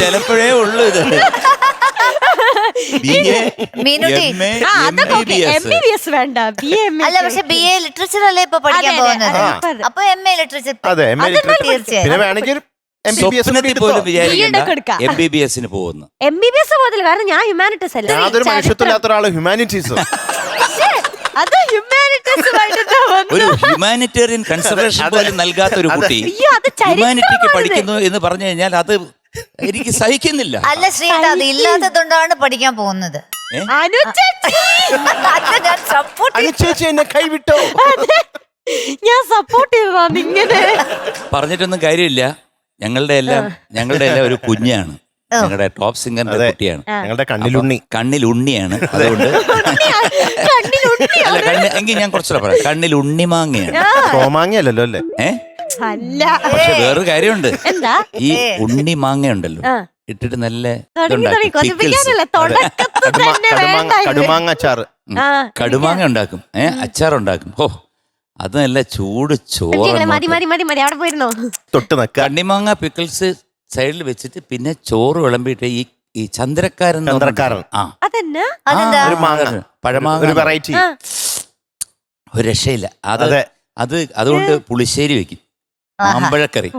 ചിലപ്പോഴേ ഉള്ളൂ ഇത്. MBBS വേണ്ട, അല്ല പക്ഷെ BA ലിറ്ററേച്ചർ അല്ലേ ഇപ്പൊ പഠിക്കാൻ പോകുന്നത്. അപ്പൊ MA ലിറ്ററേച്ചർ പിന്നെ വേണമെങ്കിൽ സ്വപ്നത്തിൽ പോലും വിചാരിക്കണ്ട MBBS പോകുന്നു. MBBS പോകത്തില്ല, കാരണം ഞാൻ ഹ്യൂമാനിറ്റീസ് അല്ല. യാതൊരു മനുഷ്യത്വമില്ലാത്ത ഒരാള് ഹ്യൂമാനിറ്റീസ്. അത് ഹ്യൂമാനിറ്റീസ് ഒരു ഹ്യൂമാനിറ്റേറിയൻ കൺസിഡറേഷൻ പോലും നൽകാത്ത ഒരു കുട്ടി ഹ്യൂമാനിറ്റിക്ക് പഠിക്കുന്നു എന്ന് പറഞ്ഞു കഴിഞ്ഞാൽ അത് എനിക്ക് സഹിക്കുന്നില്ല. അല്ല ശ്രീത, അത് ഇല്ലാത്തതുകൊണ്ടാണ് പഠിക്കാൻ പോകുന്നത്. ചേച്ചി എന്നെ കൈവിട്ടോ. ഞാൻ സപ്പോർട്ട് ചെയ്തതാണ് ഇങ്ങനെ പറഞ്ഞിട്ടൊന്നും കാര്യമില്ല. ഞങ്ങളുടെ എല്ലാം ഒരു കുഞ്ഞാണ്. ഞങ്ങളുടെ ടോപ്പ് സിംഗറിന്റെ കുട്ടിയാണ്. ഞങ്ങളുടെ കണ്ണിലുണ്ണിയാണ്. അതുകൊണ്ട് അല്ല എങ്കിൽ ഞാൻ കുറച്ചുകൂടെ പറയാം. കണ്ണിൽ ഉണ്ണിമാങ്ങയാണ്. കോമാങ്ങയല്ലോ അല്ലേ? അല്ല, പക്ഷെ വേറൊരു കാര്യമുണ്ട്. ഈ ഉണ്ണി മാങ്ങ ഉണ്ടല്ലോ, ഇട്ടിട്ട് നല്ല കടുമാങ്ങ അച്ചാറ്, കടുമാങ്ങ ഉണ്ടാക്കും, അച്ചാറുണ്ടാക്കും. ഓ, അത് നല്ല ചൂട് ചോറ്. തൊട്ട് കണ്ണിമാങ്ങ പിക്കിൾസ് സൈഡിൽ വെച്ചിട്ട് പിന്നെ ചോറ് വിളമ്പിട്ട് ഈ ചന്ദ്രക്കാരൻ വെറൈറ്റി ഒരു രക്ഷയില്ല. അതുകൊണ്ട് പുളിശ്ശേരി വെക്കും, മാമ്പഴക്കറി.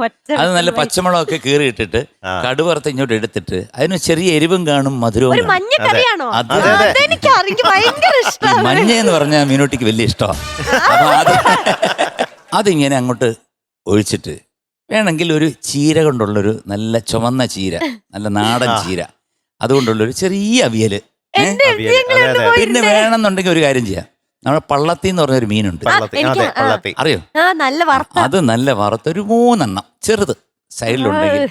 അത് നല്ല പച്ചമുളകൊക്കെ കീറി ഇട്ടിട്ട് കടുവറുത്ത് ഇങ്ങോട്ട് എടുത്തിട്ട് അതിന് ചെറിയ എരിവും കാണും, മധുരവും. മഞ്ഞ എന്ന് പറഞ്ഞാൽ മീനൂട്ടിക്ക് വലിയ ഇഷ്ടമാണ്. അപ്പൊ അതിങ്ങനെ അങ്ങോട്ട് ഒഴിച്ചിട്ട് വേണമെങ്കിൽ ഒരു ചീര കൊണ്ടുള്ളൊരു നല്ല ചുമന്ന ചീര, നല്ല നാടൻ ചീര, അതുകൊണ്ടുള്ളൊരു ചെറിയ അവിയല്. പിന്നെ വേണമെന്നുണ്ടെങ്കിൽ ഒരു കാര്യം ചെയ്യാം, നമ്മുടെ പള്ളത്തി എന്ന് പറഞ്ഞൊരു മീനുണ്ട്, അറിയോ? അത് നല്ല വറുത്ത ഒരു 3 എണ്ണം ചെറുത് സൈഡിലുണ്ടെങ്കിൽ